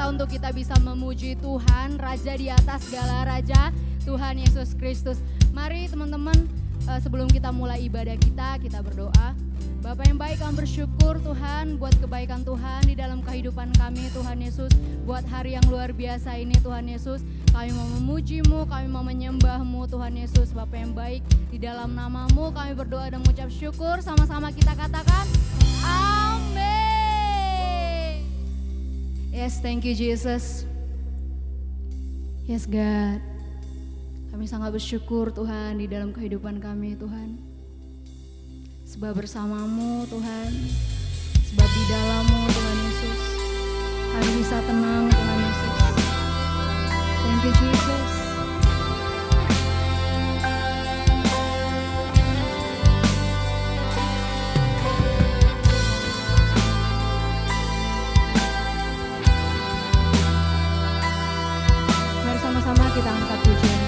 kuasa untuk kita bisa memuji Tuhan, Raja di atas segala raja, Tuhan Yesus Kristus. Mari teman-teman, sebelum kita mulai ibadah kita berdoa. Bapa yang baik, kami bersyukur Tuhan buat kebaikan Tuhan di dalam kehidupan kami, Tuhan Yesus. Buat hari yang luar biasa ini, Tuhan Yesus. Kami mau memuji-Mu, kami mau menyembah-Mu, Tuhan Yesus. Bapa yang baik, di dalam nama-Mu kami berdoa dan mengucap syukur. Sama-sama kita katakan, amin. Yes, thank you Jesus. Yes God. Kami sangat bersyukur Tuhan di dalam kehidupan kami, Tuhan. Sebab bersama-Mu Tuhan, sebab di dalam-Mu Tuhan Yesus, kami bisa tenang Tuhan Yesus. Thank you Jesus. Mari sama-sama kita angkat pujian.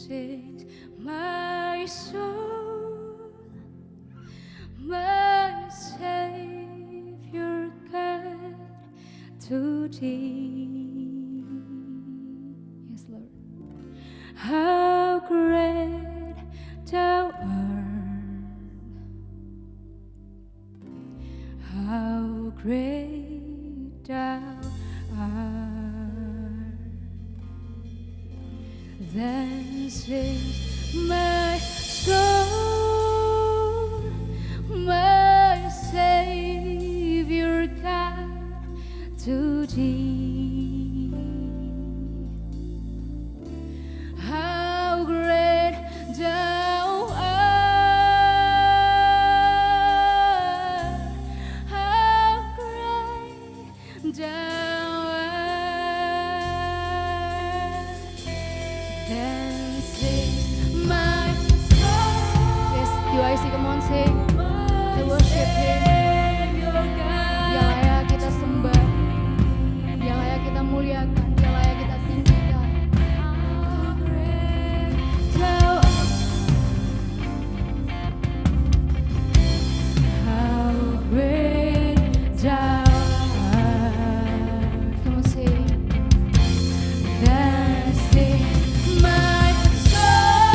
sings my soul, my Savior God, to thee. Yes, Lord. How great thou art, how great thou art. Then sings my soul, my Savior God, to thee. How great thou art, how great thou art. Then sings my soul. Yes, UIC, come on, sing. I worship Him. Dia layak kita sembah, Dia layak kita muliakan, Dia layak kita tinggikan. How great thou art, how great thou art. Come on, sing. Then sings my soul,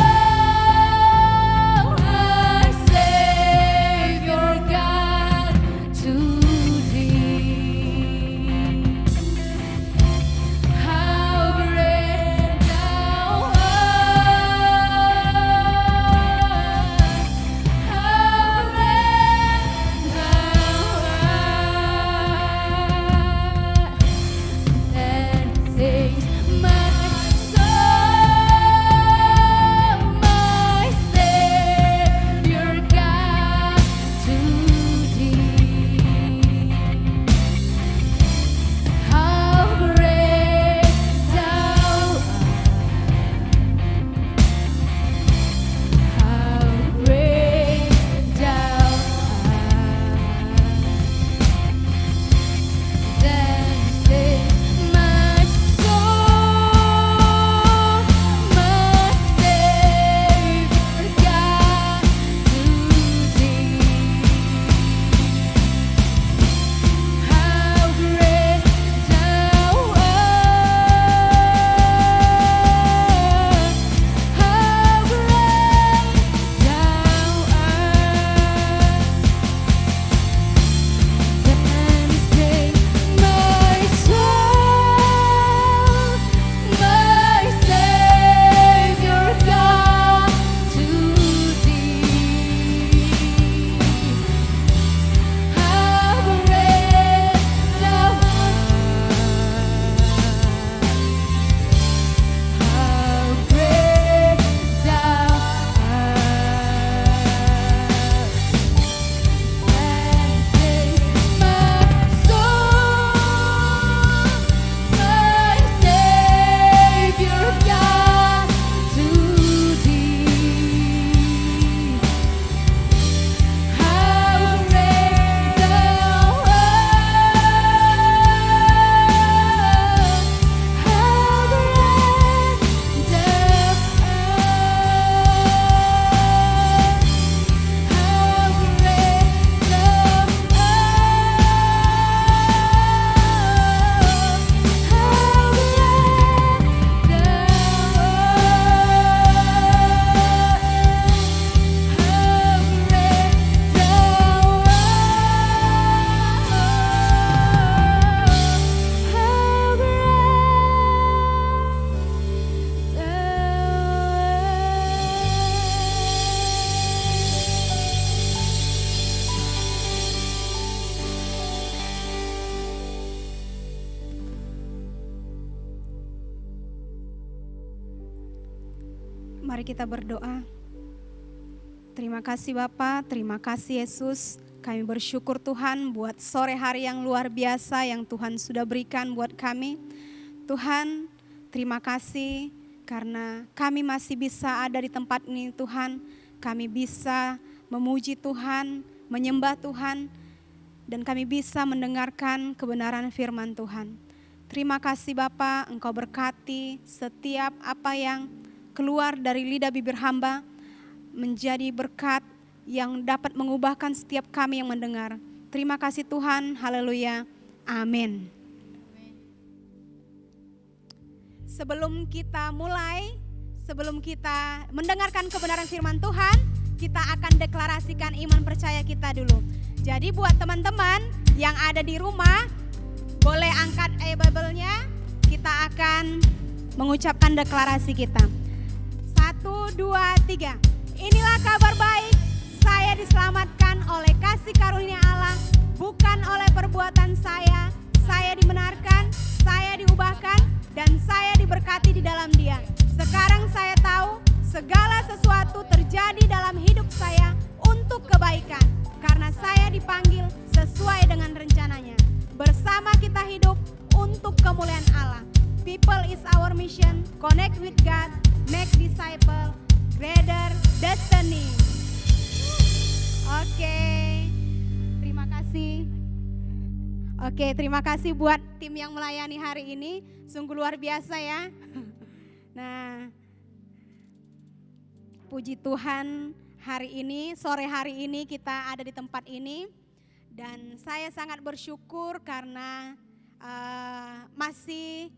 my Savior God, to thee. How great thou art, how great thou art. Then sings my soul, my Savior God, to thee. How great thou art, how great thou art. Then sings my soul, my Savior God, to thee. How great thou art, how great thou art. Then sings my soul, my Savior God, to thee. How great thou art, how great thou Mari kita berdoa. Terima kasih Bapa, terima kasih Yesus. Kami bersyukur Tuhan buat sore hari yang luar biasa yang Tuhan sudah berikan buat kami. Tuhan, terima kasih karena kami masih bisa ada di tempat ini Tuhan. Kami bisa memuji Tuhan, menyembah Tuhan, dan kami bisa mendengarkan kebenaran firman Tuhan. Terima kasih Bapa, Engkau berkati setiap apa yang keluar dari lidah bibir hamba menjadi berkat yang dapat mengubahkan setiap kami yang mendengar. Terima kasih Tuhan, haleluya, amin. Sebelum kita mulai, sebelum kita mendengarkan kebenaran firman Tuhan, kita akan deklarasikan iman percaya kita dulu. Jadi buat teman-teman yang ada di rumah, boleh angkat Bible-nya, kita akan mengucapkan deklarasi kita. 1, 2, 3. Inilah kabar baik, saya diselamatkan oleh kasih karunia Allah, bukan oleh perbuatan saya dibenarkan, saya diubahkan, dan saya diberkati di dalam Dia. Sekarang saya tahu segala sesuatu terjadi dalam hidup saya untuk kebaikan, karena saya dipanggil sesuai dengan rencananya. Bersama kita hidup untuk kemuliaan Allah. People is our mission, connect with God, make disciple, greater destiny. Oke, terima kasih. Oke, terima kasih buat tim yang melayani hari ini. Sungguh luar biasa ya. Nah, puji Tuhan hari ini, sore hari ini kita ada di tempat ini. Dan saya sangat bersyukur karena masih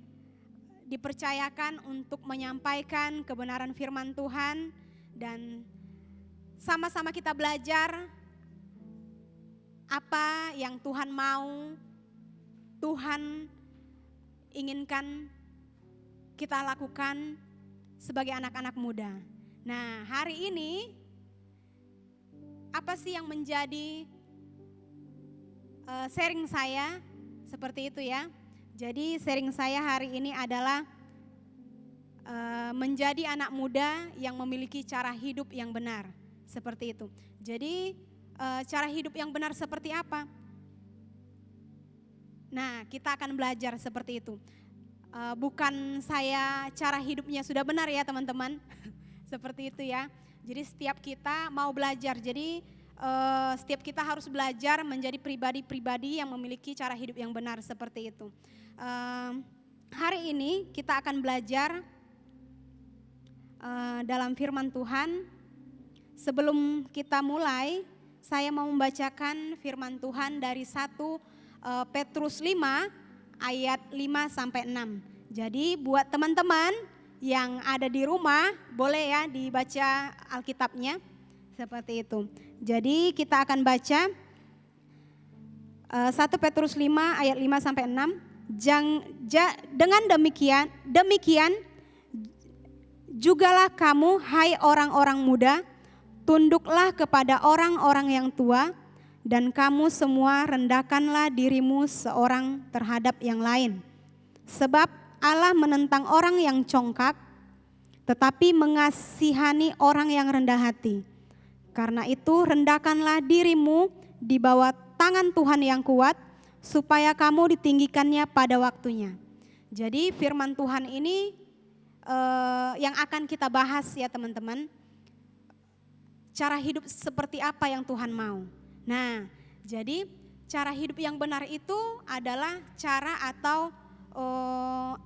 dipercayakan untuk menyampaikan kebenaran firman Tuhan. Dan sama-sama kita belajar apa yang Tuhan mau, Tuhan inginkan kita lakukan sebagai anak-anak muda. Nah, hari ini apa sih yang menjadi sharing saya seperti itu ya. Jadi sharing saya hari ini adalah menjadi anak muda yang memiliki cara hidup yang benar. Seperti itu. Jadi cara hidup yang benar seperti apa? Nah, kita akan belajar seperti itu. Bukan saya cara hidupnya sudah benar ya teman-teman. Seperti itu ya. Jadi setiap kita mau belajar. Jadi setiap kita harus belajar menjadi pribadi-pribadi yang memiliki cara hidup yang benar seperti itu. Hari ini kita akan belajar dalam firman Tuhan. Sebelum kita mulai, saya mau membacakan firman Tuhan dari 1 Petrus 5 ayat 5-6. Jadi buat teman-teman yang ada di rumah, boleh ya dibaca Alkitabnya seperti itu. Jadi kita akan baca 1 Petrus 5 ayat 5-6. Dengan demikian jugalah kamu, hai orang-orang muda, tunduklah kepada orang-orang yang tua, dan kamu semua rendahkanlah dirimu seorang terhadap yang lain. Sebab Allah menentang orang yang congkak, tetapi mengasihani orang yang rendah hati. Karena itu rendahkanlah dirimu di bawah tangan Tuhan yang kuat, supaya kamu ditinggikannya pada waktunya. Jadi firman Tuhan ini yang akan kita bahas ya teman-teman. Cara hidup seperti apa yang Tuhan mau. Nah, jadi cara hidup yang benar itu adalah cara atau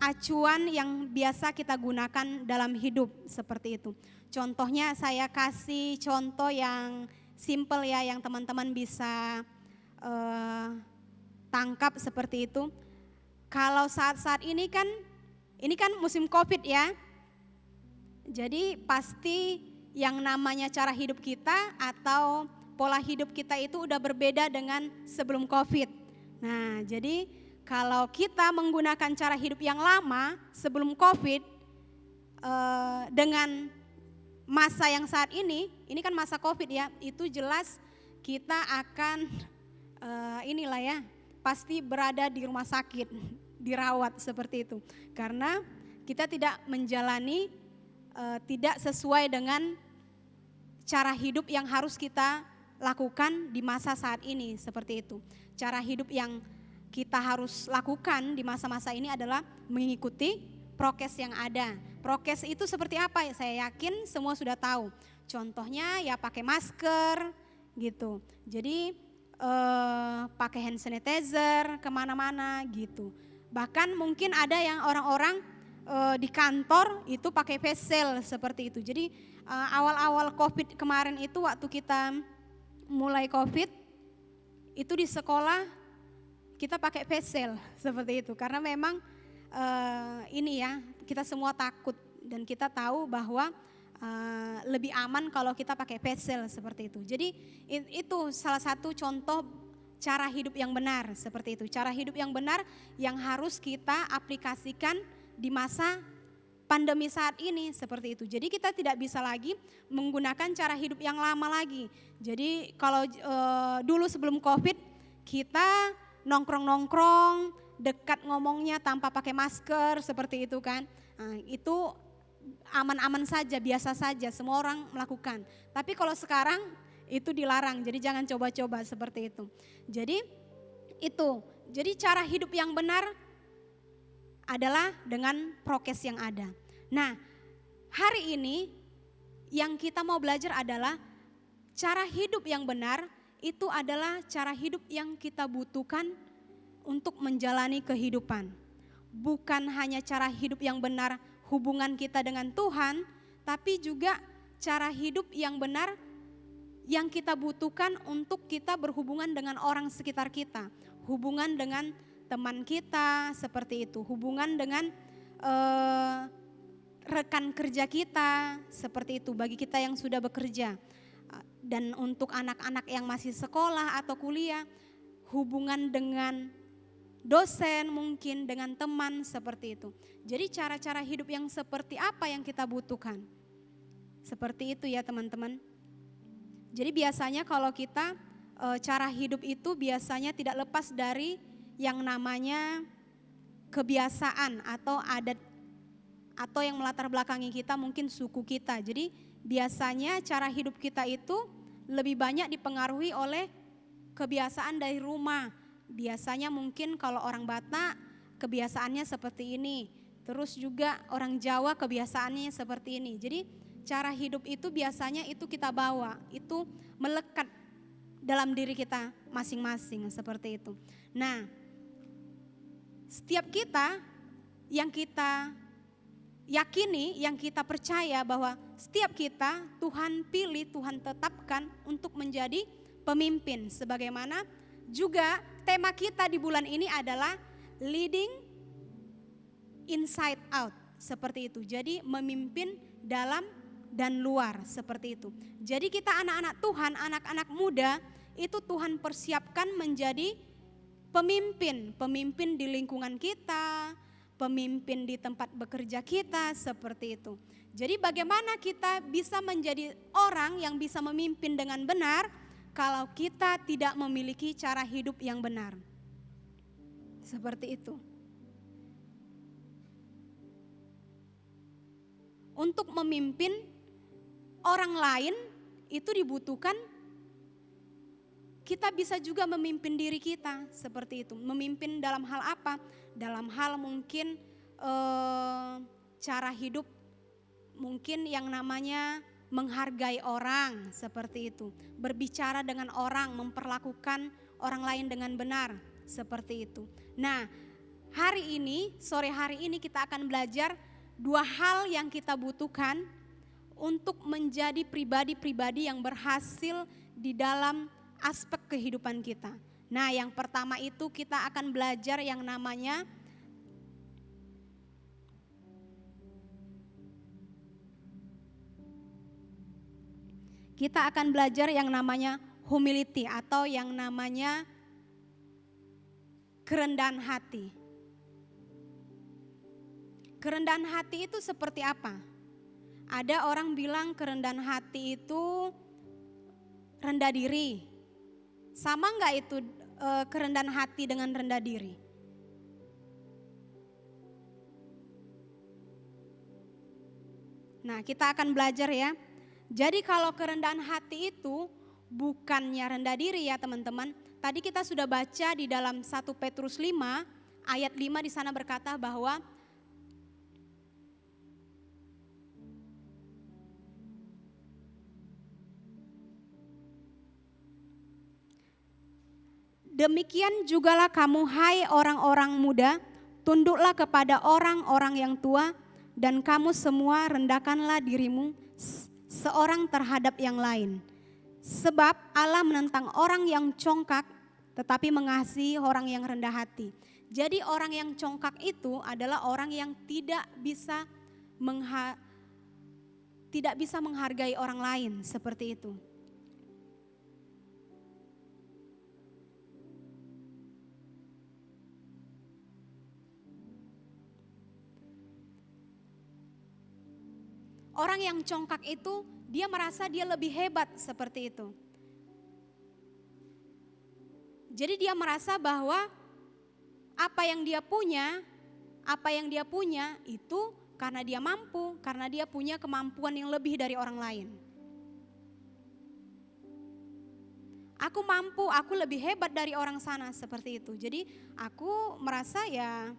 acuan yang biasa kita gunakan dalam hidup seperti itu. Contohnya saya kasih contoh yang simple ya, yang teman-teman bisa tangkap seperti itu. Kalau saat-saat ini kan musim COVID ya. Jadi pasti yang namanya cara hidup kita atau pola hidup kita itu udah berbeda dengan sebelum COVID. Nah, jadi kalau kita menggunakan cara hidup yang lama sebelum COVID dengan masa yang saat ini kan masa COVID ya, itu jelas kita akan inilah ya, pasti berada di rumah sakit, dirawat seperti itu. Karena kita tidak menjalani, tidak sesuai dengan cara hidup yang harus kita lakukan di masa saat ini seperti itu. Cara hidup yang kita harus lakukan di masa-masa ini adalah mengikuti prokes yang ada. Prokes itu seperti apa? Saya yakin semua sudah tahu. Contohnya ya pakai masker gitu. Jadi pakai hand sanitizer kemana-mana gitu. Bahkan mungkin ada yang orang-orang di kantor itu pakai face shield seperti itu. Jadi awal-awal COVID kemarin itu waktu kita mulai COVID itu di sekolah kita pakai face shield seperti itu. Karena memang ini ya kita semua takut dan kita tahu bahwa lebih aman kalau kita pakai face shield seperti itu. Jadi itu salah satu contoh cara hidup yang benar seperti itu. Cara hidup yang benar yang harus kita aplikasikan di masa pandemi saat ini seperti itu. Jadi kita tidak bisa lagi menggunakan cara hidup yang lama lagi. Jadi kalau dulu sebelum COVID kita nongkrong-nongkrong, dekat ngomongnya tanpa pakai masker seperti itu kan. Nah, itu aman-aman saja, biasa saja, semua orang melakukan. Tapi kalau sekarang itu dilarang, jadi jangan coba-coba seperti itu. Jadi cara hidup yang benar adalah dengan prokes yang ada. Nah, hari ini yang kita mau belajar adalah cara hidup yang benar itu adalah cara hidup yang kita butuhkan untuk menjalani kehidupan. Bukan hanya cara hidup yang benar hubungan kita dengan Tuhan, tapi juga cara hidup yang benar yang kita butuhkan untuk kita berhubungan dengan orang sekitar kita. Hubungan dengan teman kita seperti itu, hubungan dengan rekan kerja kita seperti itu bagi kita yang sudah bekerja. Dan untuk anak-anak yang masih sekolah atau kuliah, hubungan dengan dosen mungkin, dengan teman seperti itu. Jadi cara-cara hidup yang seperti apa yang kita butuhkan? Seperti itu ya teman-teman. Jadi biasanya kalau kita cara hidup itu biasanya tidak lepas dari yang namanya kebiasaan atau adat atau yang melatar belakangi kita mungkin suku kita. Jadi biasanya cara hidup kita itu lebih banyak dipengaruhi oleh kebiasaan dari rumah. Biasanya mungkin kalau orang Batak kebiasaannya seperti ini. Terus juga orang Jawa kebiasaannya seperti ini. Jadi cara hidup itu biasanya itu kita bawa, itu melekat dalam diri kita masing-masing seperti itu. Nah, setiap kita yang kita yakini, yang kita percaya bahwa setiap kita Tuhan pilih, Tuhan tetapkan untuk menjadi pemimpin. Sebagaimana juga tema kita di bulan ini adalah leading inside out, seperti itu. Jadi memimpin dalam dan luar, seperti itu. Jadi kita anak-anak Tuhan, anak-anak muda itu Tuhan persiapkan menjadi pemimpin di lingkungan kita, pemimpin di tempat bekerja kita, seperti itu. Jadi bagaimana kita bisa menjadi orang yang bisa memimpin dengan benar kalau kita tidak memiliki cara hidup yang benar. Seperti itu. Untuk memimpin orang lain itu dibutuhkan kita bisa juga memimpin diri kita seperti itu. Memimpin dalam hal apa? Dalam hal mungkin cara hidup mungkin yang namanya menghargai orang seperti itu. Berbicara dengan orang, memperlakukan orang lain dengan benar seperti itu. Nah, hari ini, sore hari ini kita akan belajar dua hal yang kita butuhkan untuk menjadi pribadi-pribadi yang berhasil di dalam aspek kehidupan kita. Nah, yang pertama itu kita akan belajar yang namanya humility atau yang namanya kerendahan hati. Kerendahan hati itu seperti apa? Ada orang bilang kerendahan hati itu rendah diri. Sama enggak itu kerendahan hati dengan rendah diri? Nah, kita akan belajar ya. Jadi kalau kerendahan hati itu bukannya rendah diri ya teman-teman. Tadi kita sudah baca di dalam 1 Petrus 5 ayat 5 di sana berkata bahwa demikian jugalah kamu hai orang-orang muda, tunduklah kepada orang-orang yang tua, dan kamu semua rendahkanlah dirimu seorang terhadap yang lain. Sebab Allah menentang orang yang congkak, tetapi mengasihi orang yang rendah hati. Jadi orang yang congkak itu adalah orang yang tidak bisa menghargai orang lain, seperti itu. Orang yang congkak itu dia merasa dia lebih hebat, seperti itu. Jadi dia merasa bahwa apa yang dia punya itu karena dia mampu, karena dia punya kemampuan yang lebih dari orang lain. Aku mampu, aku lebih hebat dari orang sana, seperti itu. Jadi aku merasa ya,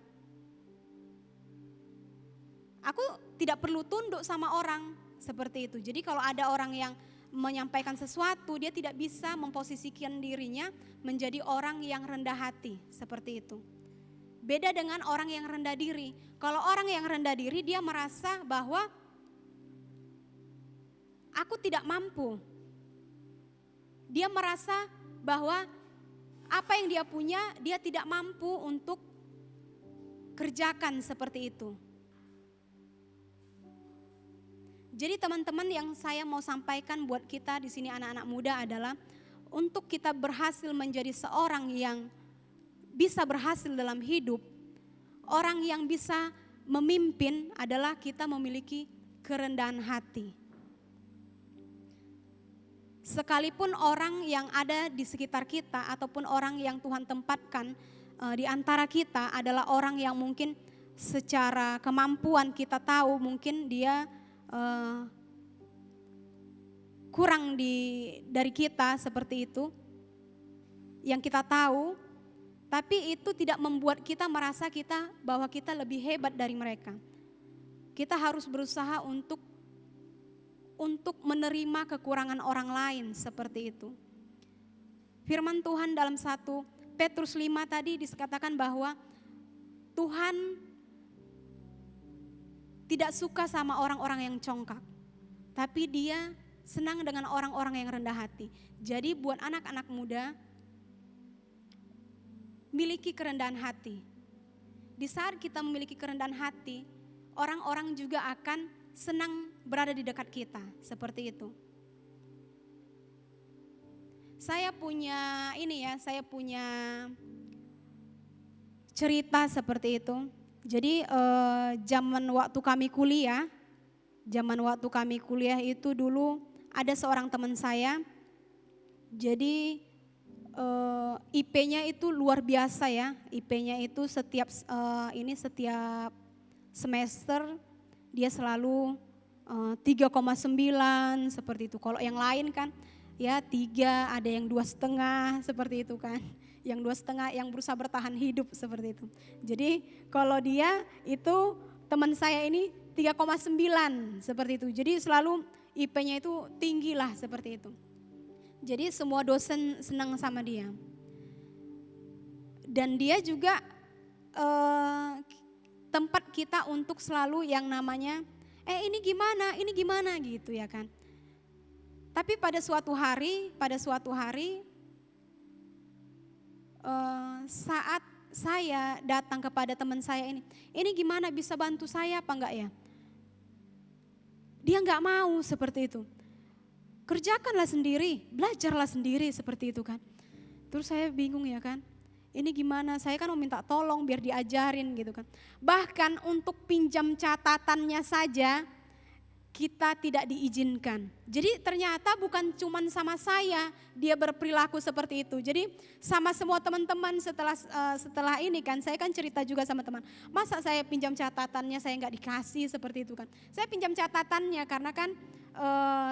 aku tidak perlu tunduk sama orang, seperti itu. Jadi kalau ada orang yang menyampaikan sesuatu, dia tidak bisa memposisikan dirinya menjadi orang yang rendah hati, seperti itu. Beda dengan orang yang rendah diri. Kalau orang yang rendah diri, dia merasa bahwa aku tidak mampu. Dia merasa bahwa apa yang dia punya, dia tidak mampu untuk kerjakan, seperti itu. Jadi teman-teman, yang saya mau sampaikan buat kita di sini anak-anak muda adalah untuk kita berhasil menjadi seorang yang bisa berhasil dalam hidup, orang yang bisa memimpin adalah kita memiliki kerendahan hati. Sekalipun orang yang ada di sekitar kita ataupun orang yang Tuhan tempatkan di antara kita adalah orang yang mungkin secara kemampuan kita tahu mungkin dia kurang dari kita, seperti itu yang kita tahu, tapi itu tidak membuat kita merasa bahwa kita lebih hebat dari mereka. Kita harus berusaha untuk menerima kekurangan orang lain, seperti itu. Firman Tuhan dalam 1 Petrus 5 tadi dikatakan bahwa Tuhan tidak suka sama orang-orang yang congkak, tapi Dia senang dengan orang-orang yang rendah hati. Jadi buat anak-anak muda, miliki kerendahan hati. Di saat kita memiliki kerendahan hati, orang-orang juga akan senang berada di dekat kita, seperti itu. Saya punya cerita seperti itu. Jadi zaman waktu kami kuliah itu dulu ada seorang teman saya. Jadi IP-nya itu luar biasa ya. IP-nya itu setiap semester dia selalu 3,9 seperti itu. Kalau yang lain kan ya 3, ada yang 2,5 seperti itu kan. Yang 2,5 yang berusaha bertahan hidup, seperti itu. Jadi kalau dia itu teman saya ini 3,9 seperti itu. Jadi selalu IP-nya itu tinggi lah, seperti itu. Jadi semua dosen senang sama dia. Dan dia juga tempat kita untuk selalu yang namanya ini gimana gitu ya kan. Tapi pada suatu hari saat saya datang kepada teman saya ini gimana, bisa bantu saya apa enggak ya? Dia enggak mau, seperti itu. Kerjakanlah sendiri, belajarlah sendiri, seperti itu kan. Terus saya bingung ya kan, ini gimana, saya kan mau minta tolong biar diajarin gitu kan. Bahkan untuk pinjam catatannya saja kita tidak diizinkan. Jadi ternyata bukan cuma sama saya dia berperilaku seperti itu. Jadi sama semua teman-teman setelah ini kan, saya kan cerita juga sama teman. Masa saya pinjam catatannya saya nggak dikasih, seperti itu kan. Saya pinjam catatannya karena kan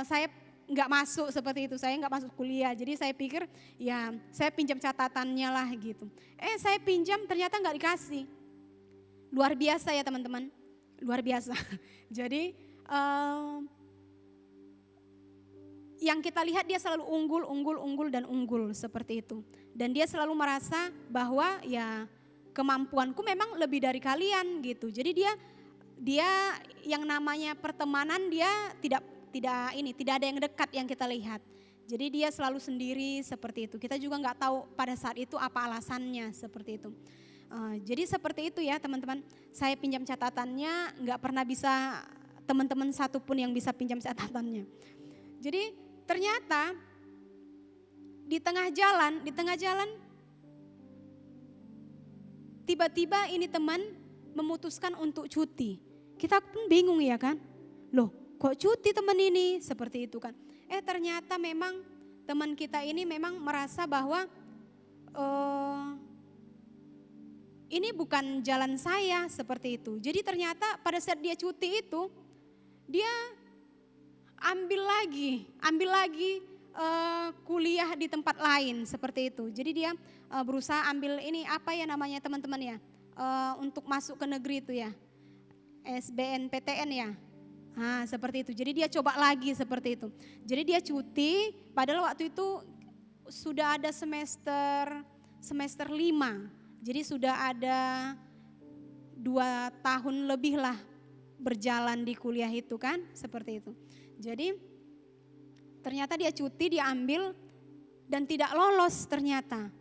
saya nggak masuk, seperti itu. Saya nggak masuk kuliah. Jadi saya pikir ya saya pinjam catatannya lah gitu. Saya pinjam ternyata nggak dikasih. Luar biasa ya teman-teman, luar biasa. Jadi yang kita lihat dia selalu unggul, seperti itu. Dan dia selalu merasa bahwa ya kemampuanku memang lebih dari kalian gitu. Jadi dia yang namanya pertemanan dia tidak ada yang dekat yang kita lihat. Jadi dia selalu sendiri seperti itu. Kita juga nggak tahu pada saat itu apa alasannya seperti itu. Jadi seperti itu ya teman-teman. Saya pinjam catatannya, nggak pernah bisa teman-teman satu pun yang bisa pinjam catatannya. Jadi ternyata di tengah jalan tiba-tiba ini teman memutuskan untuk cuti. Kita pun bingung ya kan. Loh kok cuti teman ini? Seperti itu kan. Ternyata memang teman kita ini memang merasa bahwa ini bukan jalan saya seperti itu. Jadi ternyata pada saat dia cuti itu dia ambil lagi kuliah di tempat lain seperti itu. Jadi dia berusaha ambil ini apa ya namanya teman-teman ya, untuk masuk ke negeri itu ya, SBMPTN ya. Nah seperti itu, jadi dia coba lagi seperti itu. Jadi dia cuti, padahal waktu itu sudah ada semester 5. Jadi sudah ada 2 tahun lebih lah berjalan di kuliah itu kan, seperti itu. Jadi ternyata dia cuti, dia ambil dan tidak lolos ternyata.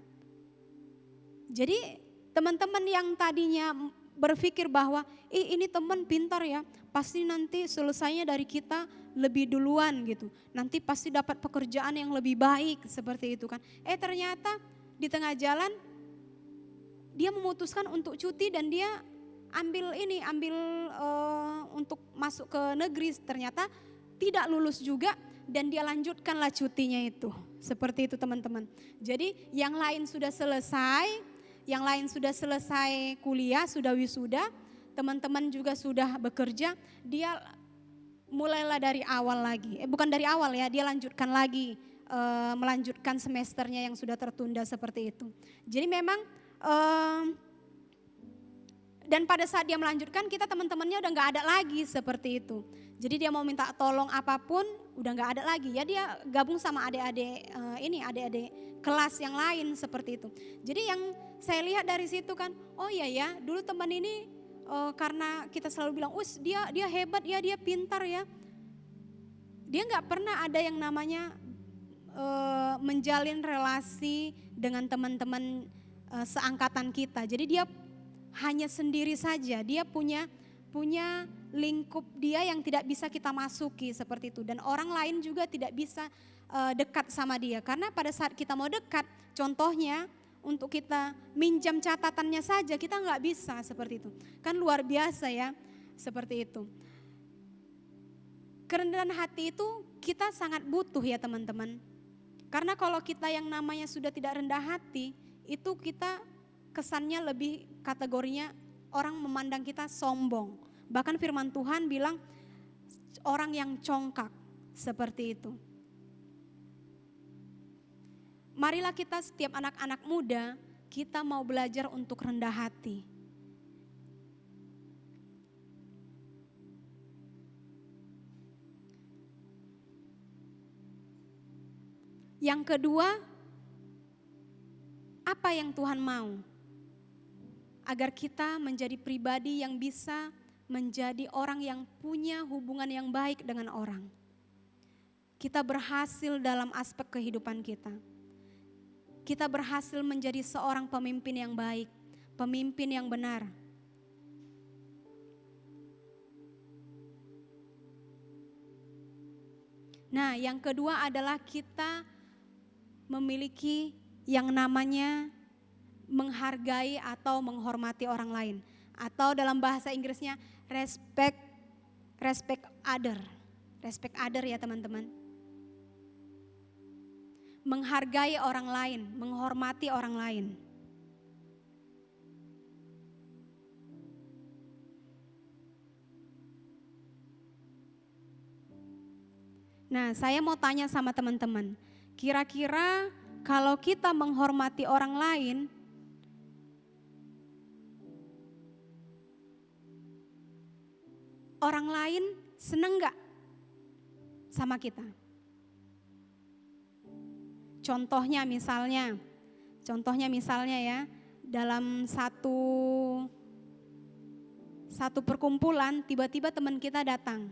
Jadi teman-teman yang tadinya berpikir bahwa ini teman pintar ya, pasti nanti selesainya dari kita lebih duluan gitu. Nanti pasti dapat pekerjaan yang lebih baik seperti itu kan. Ternyata di tengah jalan dia memutuskan untuk cuti dan dia ambil untuk masuk ke negeri, ternyata tidak lulus juga dan dia lanjutkanlah cutinya itu. Seperti itu teman-teman. Jadi yang lain sudah selesai kuliah, sudah wisuda, teman-teman juga sudah bekerja, dia mulailah dari awal lagi. Bukan dari awal ya, dia lanjutkan lagi, melanjutkan semesternya yang sudah tertunda seperti itu. Jadi memang dan pada saat dia melanjutkan, kita teman-temannya udah gak ada lagi seperti itu. Jadi dia mau minta tolong apapun udah gak ada lagi. Ya dia gabung sama adik-adik kelas yang lain seperti itu. Jadi yang saya lihat dari situ kan, oh iya ya dulu teman ini karena kita selalu bilang, dia hebat ya, dia pintar ya. Dia gak pernah ada yang namanya menjalin relasi dengan teman-teman seangkatan kita. Jadi dia hanya sendiri saja, dia punya lingkup dia yang tidak bisa kita masuki seperti itu. Dan orang lain juga tidak bisa dekat sama dia. Karena pada saat kita mau dekat, contohnya untuk kita minjam catatannya saja kita nggak bisa seperti itu. Kan luar biasa ya, seperti itu. Kerendahan hati itu kita sangat butuh ya teman-teman. Karena kalau kita yang namanya sudah tidak rendah hati, itu kita kesannya lebih kategorinya orang memandang kita sombong. Bahkan firman Tuhan bilang orang yang congkak seperti itu. Marilah kita setiap anak-anak muda, kita mau belajar untuk rendah hati. Yang kedua, apa yang Tuhan mau? Agar kita menjadi pribadi yang bisa menjadi orang yang punya hubungan yang baik dengan orang. Kita berhasil dalam aspek kehidupan kita. Kita berhasil menjadi seorang pemimpin yang baik, pemimpin yang benar. Nah, yang kedua adalah kita memiliki yang namanya menghargai atau menghormati orang lain, atau dalam bahasa Inggrisnya respect other ya teman-teman. Menghargai orang lain, menghormati orang lain. Nah, saya mau tanya sama teman-teman, kira-kira kalau kita menghormati orang lain, orang lain seneng gak sama kita? Contohnya misalnya ya, dalam satu perkumpulan, tiba-tiba teman kita datang.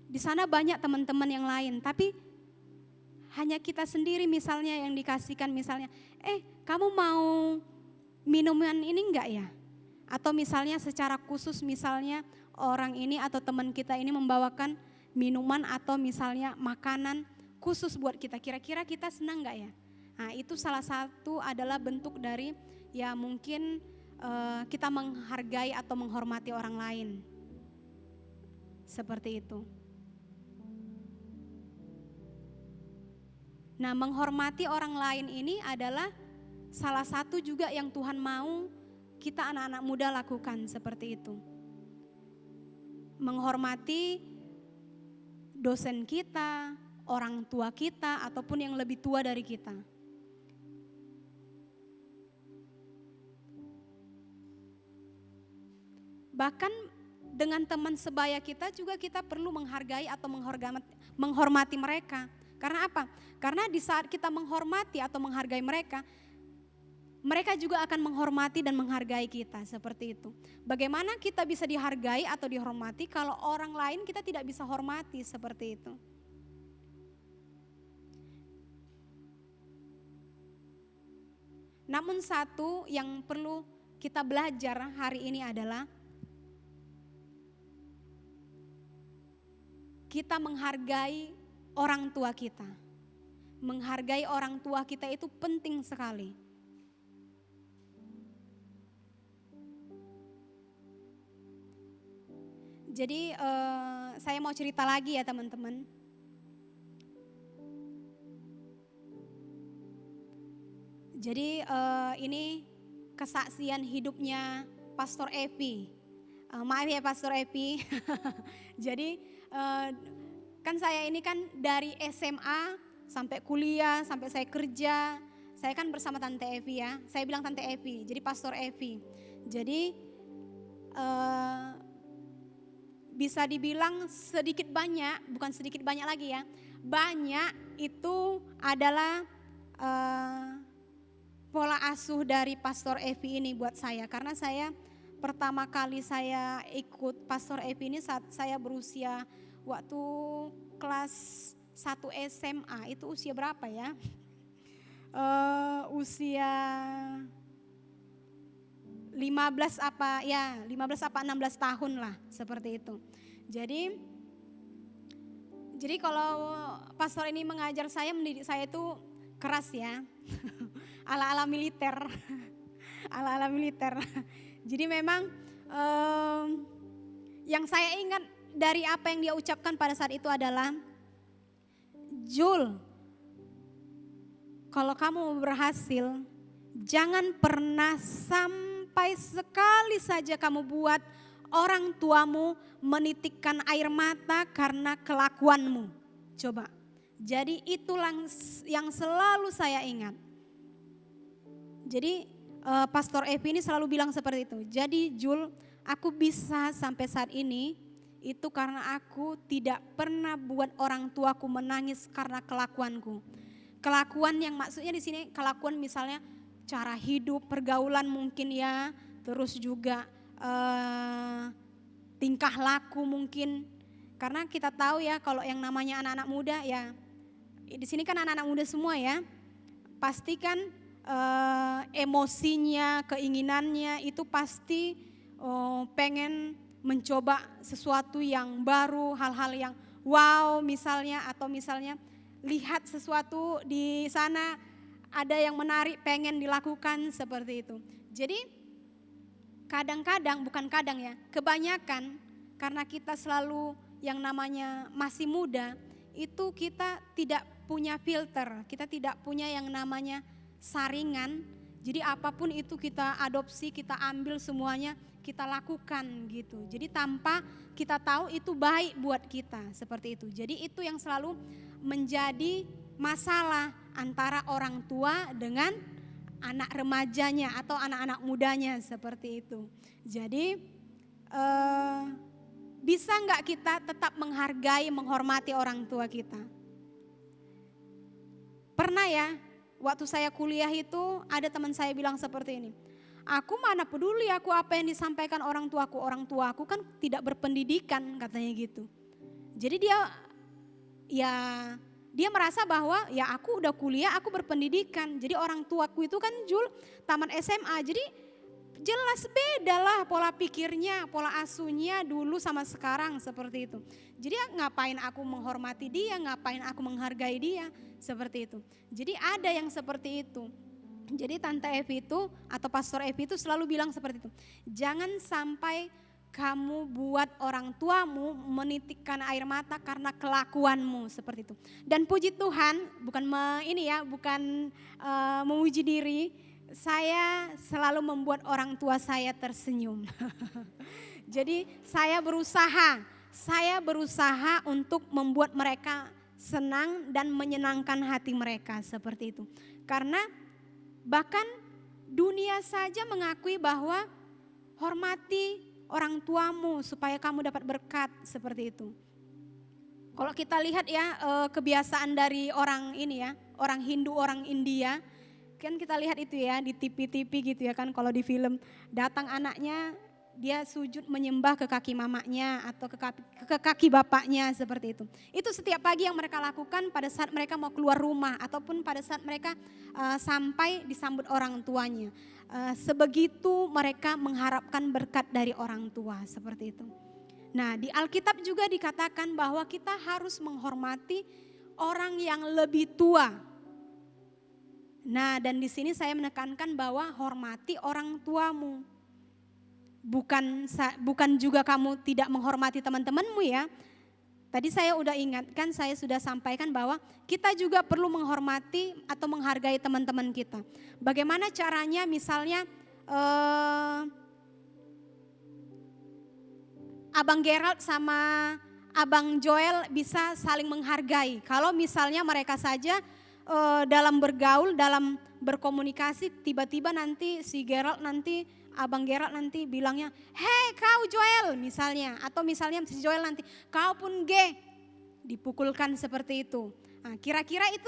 Di sana banyak teman-teman yang lain, tapi hanya kita sendiri misalnya yang dikasihkan misalnya, kamu mau minuman ini enggak ya? Atau misalnya secara khusus misalnya orang ini atau teman kita ini membawakan minuman atau misalnya makanan khusus buat kita. Kira-kira kita senang enggak ya? Nah, itu salah satu adalah bentuk dari ya mungkin kita menghargai atau menghormati orang lain. Seperti itu. Nah, menghormati orang lain ini adalah salah satu juga yang Tuhan mau kita anak-anak muda lakukan seperti itu. Menghormati dosen kita, orang tua kita, ataupun yang lebih tua dari kita. Bahkan dengan teman sebaya kita juga kita perlu menghargai atau menghormati mereka. Karena apa? Karena di saat kita menghormati atau menghargai mereka, mereka juga akan menghormati dan menghargai kita, seperti itu. Bagaimana kita bisa dihargai atau dihormati kalau orang lain kita tidak bisa hormati, seperti itu. Namun satu yang perlu kita belajar hari ini adalah kita menghargai orang tua kita. Menghargai orang tua kita itu penting sekali. Jadi saya mau cerita lagi ya teman-teman. Jadi ini kesaksian hidupnya Pastor Epi. Maaf ya Pastor Epi. Jadi kan saya ini kan dari SMA sampai kuliah, sampai saya kerja, saya kan bersama Tante Evi ya. Saya bilang Tante Evi, jadi Pastor Evi. Jadi bisa dibilang sedikit banyak, bukan sedikit banyak lagi ya. Banyak itu adalah pola asuh dari Pastor Evi ini buat saya. Karena saya pertama kali saya ikut Pastor Evi ini saat saya berusia waktu kelas 1 SMA, itu usia berapa ya? Usia 15 apa 16 tahun lah, seperti itu. Jadi kalau pastor ini mengajar saya, mendidik saya itu keras ya. Ala-ala militer. Ala-ala militer. Jadi memang yang saya ingat dari apa yang dia ucapkan pada saat itu adalah, Jul, kalau kamu berhasil, jangan pernah sampai sekali saja kamu buat orang tuamu menitikkan air mata karena kelakuanmu. Coba, jadi itulah yang selalu saya ingat. Jadi Pastor Evi ini selalu bilang seperti itu. Jadi Jul, aku bisa sampai saat ini itu karena aku tidak pernah buat orang tuaku menangis karena kelakuanku. Kelakuan yang maksudnya di sini kelakuan misalnya cara hidup, pergaulan mungkin ya, terus juga tingkah laku mungkin. Karena kita tahu ya kalau yang namanya anak-anak muda ya, di sini kan anak-anak muda semua ya, pastikan emosinya, keinginannya itu pasti pengen mencoba sesuatu yang baru, hal-hal yang wow misalnya, atau misalnya lihat sesuatu di sana ada yang menarik pengen dilakukan seperti itu. Jadi kadang-kadang, bukan kadang ya, kebanyakan karena kita selalu yang namanya masih muda, itu kita tidak punya filter, kita tidak punya yang namanya saringan. Jadi apapun itu kita adopsi, kita ambil semuanya, kita lakukan gitu. Jadi tanpa kita tahu itu baik buat kita, seperti itu. Jadi itu yang selalu menjadi masalah antara orang tua dengan anak remajanya atau anak-anak mudanya, seperti itu. Jadi bisa nggak kita tetap menghargai, menghormati orang tua kita? Pernah ya waktu saya kuliah itu ada teman saya bilang seperti ini. Aku mana peduli aku apa yang disampaikan orang tuaku kan tidak berpendidikan katanya gitu. Jadi dia merasa bahwa ya aku udah kuliah, aku berpendidikan. Jadi orang tuaku itu kan tamat SMA. Jadi jelas beda lah pola pikirnya, pola asuhnya dulu sama sekarang seperti itu. Jadi ngapain aku menghormati dia, ngapain aku menghargai dia, seperti itu. Jadi ada yang seperti itu. Jadi Tante Evi itu atau Pastor Evi itu selalu bilang seperti itu. Jangan sampai kamu buat orang tuamu menitikkan air mata karena kelakuanmu seperti itu. Dan puji Tuhan, bukan memuji diri, saya selalu membuat orang tua saya tersenyum. Jadi saya berusaha untuk membuat mereka senang dan menyenangkan hati mereka seperti itu. Karena bahkan dunia saja mengakui bahwa hormati orang tuamu supaya kamu dapat berkat seperti itu. Kalau kita lihat ya kebiasaan dari orang Hindu, orang India, kan kita lihat itu ya di TV-TV gitu ya kan, kalau di film datang anaknya dia sujud menyembah ke kaki mamanya atau ke kaki bapaknya seperti itu. Itu setiap pagi yang mereka lakukan pada saat mereka mau keluar rumah ataupun pada saat mereka sampai disambut orang tuanya. Sebegitu mereka mengharapkan berkat dari orang tua seperti itu. Nah, di Alkitab juga dikatakan bahwa kita harus menghormati orang yang lebih tua. Nah, dan di sini saya menekankan bahwa hormati orang tuamu. Bukan juga kamu tidak menghormati teman-temanmu ya. Tadi saya udah ingatkan, saya sudah sampaikan bahwa kita juga perlu menghormati atau menghargai teman-teman kita. Bagaimana caranya misalnya Abang Gerald sama Abang Joel bisa saling menghargai. Kalau misalnya mereka saja dalam bergaul, dalam berkomunikasi, tiba-tiba nanti Abang Gerald nanti bilangnya, hei kau Joel misalnya. Atau misalnya si Joel nanti, kau pun G. Dipukulkan seperti itu. Nah, kira-kira itu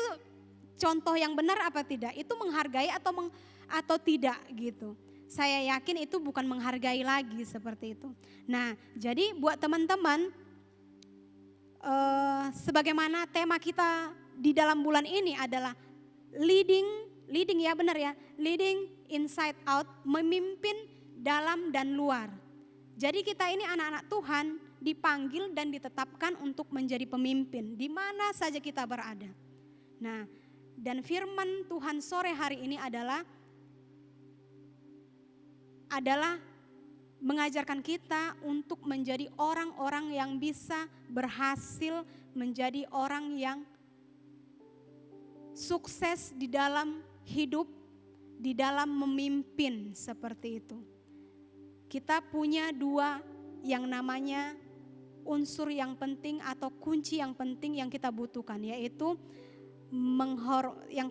contoh yang benar apa tidak? Itu menghargai atau tidak gitu. Saya yakin itu bukan menghargai lagi seperti itu. Nah, jadi buat teman-teman, sebagaimana tema kita di dalam bulan ini adalah leading ya benar ya, leading inside out, memimpin dalam dan luar. Jadi kita ini anak-anak Tuhan dipanggil dan ditetapkan untuk menjadi pemimpin di mana saja kita berada. Nah, dan firman Tuhan sore hari ini adalah mengajarkan kita untuk menjadi orang-orang yang bisa berhasil menjadi orang yang sukses di dalam hidup, di dalam memimpin seperti itu. Kita punya dua yang namanya unsur yang penting atau kunci yang penting yang kita butuhkan, yaitu yang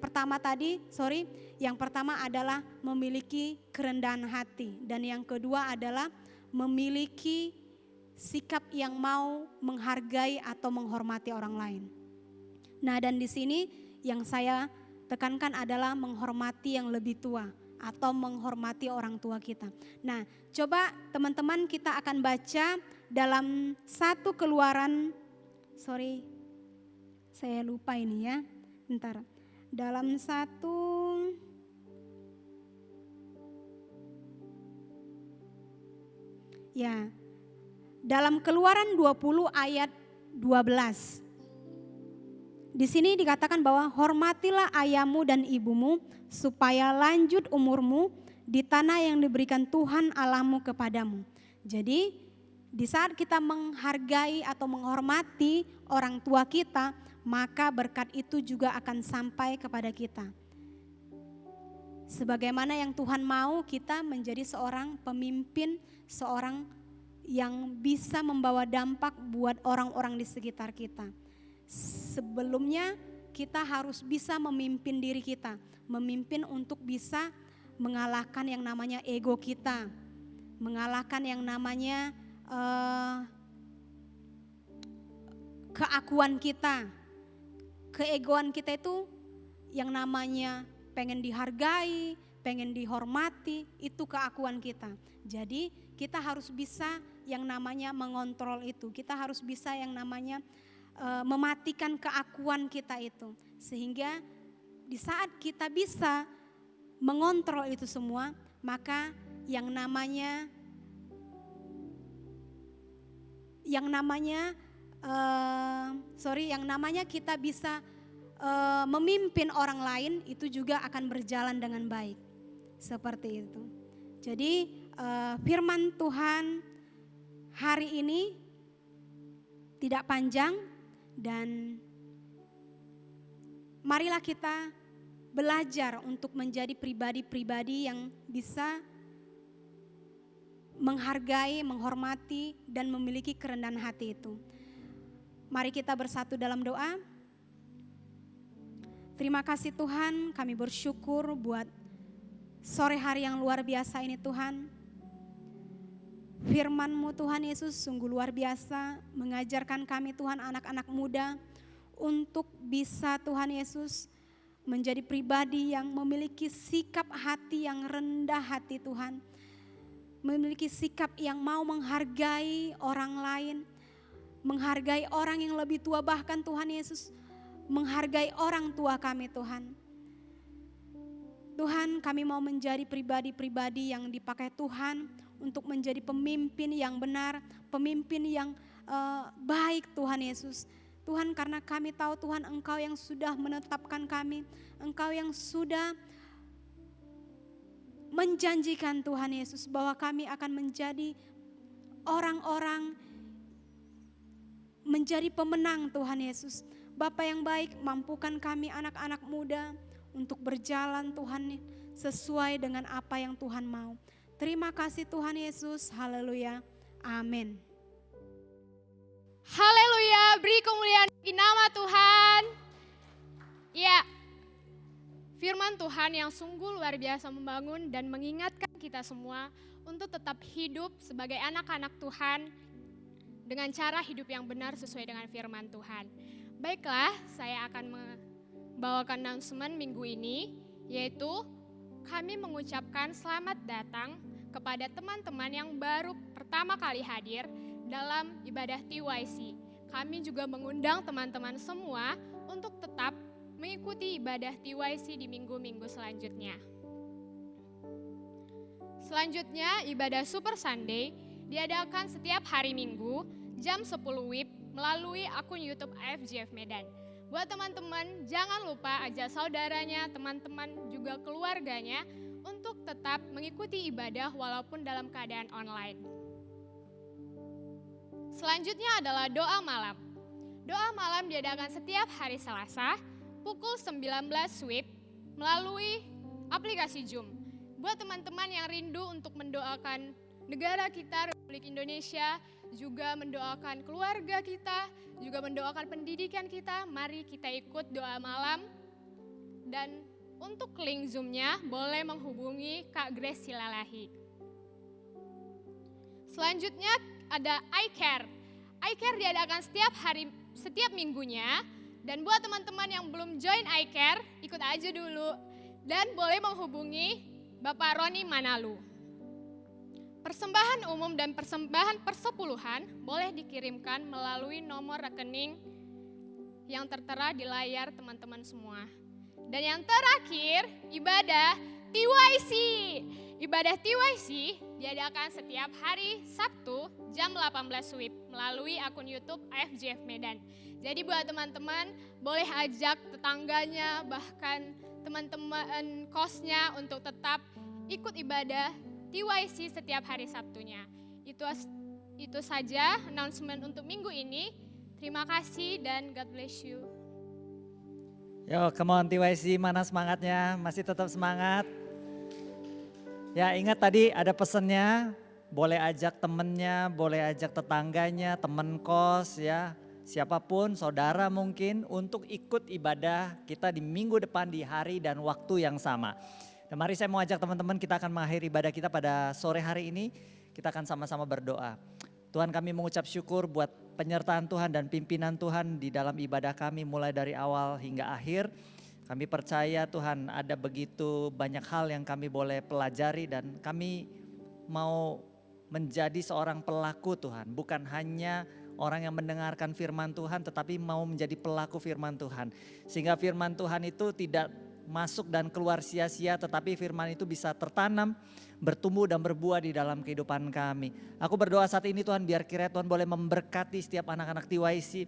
pertama adalah memiliki kerendahan hati, dan yang kedua adalah memiliki sikap yang mau menghargai atau menghormati orang lain. Nah, dan di sini yang saya tekankan adalah menghormati yang lebih tua atau menghormati orang tua kita. Nah, coba teman-teman kita akan baca dalam 1 Keluaran, saya lupa ini ya, bentar. Dalam dalam Keluaran 20 ayat 12. Di sini dikatakan bahwa hormatilah ayahmu dan ibumu supaya lanjut umurmu di tanah yang diberikan Tuhan Allahmu kepadamu. Jadi di saat kita menghargai atau menghormati orang tua kita, maka berkat itu juga akan sampai kepada kita. Sebagaimana yang Tuhan mau kita menjadi seorang pemimpin, seorang yang bisa membawa dampak buat orang-orang di sekitar kita. Sebelumnya kita harus bisa memimpin diri kita, memimpin untuk bisa mengalahkan yang namanya ego kita, mengalahkan yang namanya keakuan kita. Keegoan kita itu yang namanya pengen dihargai, pengen dihormati, itu keakuan kita. Jadi kita harus bisa yang namanya mengontrol itu. Kita harus bisa yang namanya mematikan keakuan kita itu. Sehingga di saat kita bisa mengontrol itu semua, maka yang namanya kita bisa memimpin orang lain, itu juga akan berjalan dengan baik. Seperti itu. Jadi firman Tuhan hari ini tidak panjang, dan marilah kita belajar untuk menjadi pribadi-pribadi yang bisa menghargai, menghormati, dan memiliki kerendahan hati itu. Mari kita bersatu dalam doa. Terima kasih Tuhan, kami bersyukur buat sore hari yang luar biasa ini Tuhan. Firman-Mu Tuhan Yesus sungguh luar biasa mengajarkan kami Tuhan, anak-anak muda, untuk bisa Tuhan Yesus menjadi pribadi yang memiliki sikap hati yang rendah hati Tuhan. Memiliki sikap yang mau menghargai orang lain, menghargai orang yang lebih tua, bahkan Tuhan Yesus menghargai orang tua kami Tuhan. Tuhan, kami mau menjadi pribadi-pribadi yang dipakai Tuhan untuk menjadi pemimpin yang benar, pemimpin yang baik Tuhan Yesus. Tuhan, karena kami tahu Tuhan, Engkau yang sudah menetapkan kami, Engkau yang sudah menjanjikan Tuhan Yesus bahwa kami akan menjadi orang-orang, menjadi pemenang Tuhan Yesus. Bapa yang baik, mampukan kami anak-anak muda untuk berjalan Tuhan sesuai dengan apa yang Tuhan mau. Terima kasih Tuhan Yesus, haleluya, amin. Haleluya, beri kemuliaan bagi nama Tuhan. Ya, firman Tuhan yang sungguh luar biasa membangun dan mengingatkan kita semua untuk tetap hidup sebagai anak-anak Tuhan dengan cara hidup yang benar sesuai dengan firman Tuhan. Baiklah, saya akan membawakan announcement minggu ini, yaitu kami mengucapkan selamat datang kepada teman-teman yang baru pertama kali hadir dalam ibadah TYC. Kami juga mengundang teman-teman semua untuk tetap mengikuti ibadah TYC di minggu-minggu selanjutnya. Selanjutnya, ibadah Super Sunday diadakan setiap hari Minggu jam 10 WIB melalui akun YouTube AFJF Medan. Buat teman-teman, jangan lupa ajak saudaranya, teman-teman, juga keluarganya untuk tetap mengikuti ibadah walaupun dalam keadaan online. Selanjutnya adalah doa malam. Doa malam diadakan setiap hari Selasa pukul 19 WIB melalui aplikasi Zoom. Buat teman-teman yang rindu untuk mendoakan negara kita, Republik Indonesia, juga mendoakan keluarga kita, juga mendoakan pendidikan kita, mari kita ikut doa malam. Dan untuk link Zoom-nya boleh menghubungi Kak Grace Silalahi. Selanjutnya ada iCare. iCare diadakan setiap minggunya, dan buat teman-teman yang belum join iCare, ikut aja dulu. Dan boleh menghubungi Bapak Roni Manalu. Persembahan umum dan persembahan persepuluhan boleh dikirimkan melalui nomor rekening yang tertera di layar teman-teman semua. Dan yang terakhir, ibadah TYC. Ibadah TYC diadakan setiap hari Sabtu jam 18 WIB melalui akun YouTube AFJF Medan. Jadi buat teman-teman boleh ajak tetangganya, bahkan teman-teman kosnya untuk tetap ikut ibadah TYC setiap hari Sabtunya. Itu saja announcement untuk minggu ini. Terima kasih dan God bless you. Yo, come on TYC, mana semangatnya? Masih tetap semangat? Ya, ingat tadi ada pesannya, boleh ajak temennya, boleh ajak tetangganya, temen kos ya, siapapun, saudara mungkin untuk ikut ibadah kita di minggu depan di hari dan waktu yang sama. Dan mari saya mau ajak teman-teman, kita akan mengakhiri ibadah kita pada sore hari ini. Kita akan sama-sama berdoa. Tuhan, kami mengucap syukur buat penyertaan Tuhan dan pimpinan Tuhan di dalam ibadah kami mulai dari awal hingga akhir. Kami percaya Tuhan ada begitu banyak hal yang kami boleh pelajari dan kami mau menjadi seorang pelaku Tuhan. Bukan hanya orang yang mendengarkan firman Tuhan tetapi mau menjadi pelaku firman Tuhan. Sehingga firman Tuhan itu tidak masuk dan keluar sia-sia tetapi firman itu bisa tertanam, bertumbuh dan berbuah di dalam kehidupan kami. Aku berdoa saat ini Tuhan biar kiranya Tuhan boleh memberkati setiap anak-anak TYC.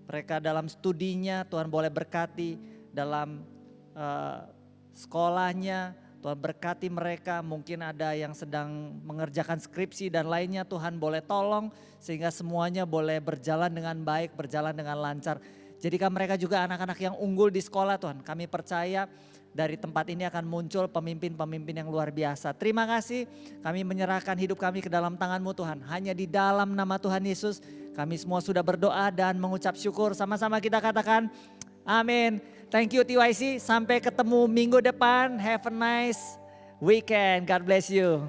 Mereka dalam studinya Tuhan boleh berkati, dalam sekolahnya Tuhan berkati mereka. Mungkin ada yang sedang mengerjakan skripsi dan lainnya, Tuhan boleh tolong sehingga semuanya boleh berjalan dengan baik, berjalan dengan lancar. Jadikan mereka juga anak-anak yang unggul di sekolah Tuhan. Kami percaya dari tempat ini akan muncul pemimpin-pemimpin yang luar biasa. Terima kasih, kami menyerahkan hidup kami ke dalam tangan-Mu Tuhan. Hanya di dalam nama Tuhan Yesus kami semua sudah berdoa dan mengucap syukur. Sama-sama kita katakan amin. Thank you TYC, sampai ketemu minggu depan. Have a nice weekend, God bless you.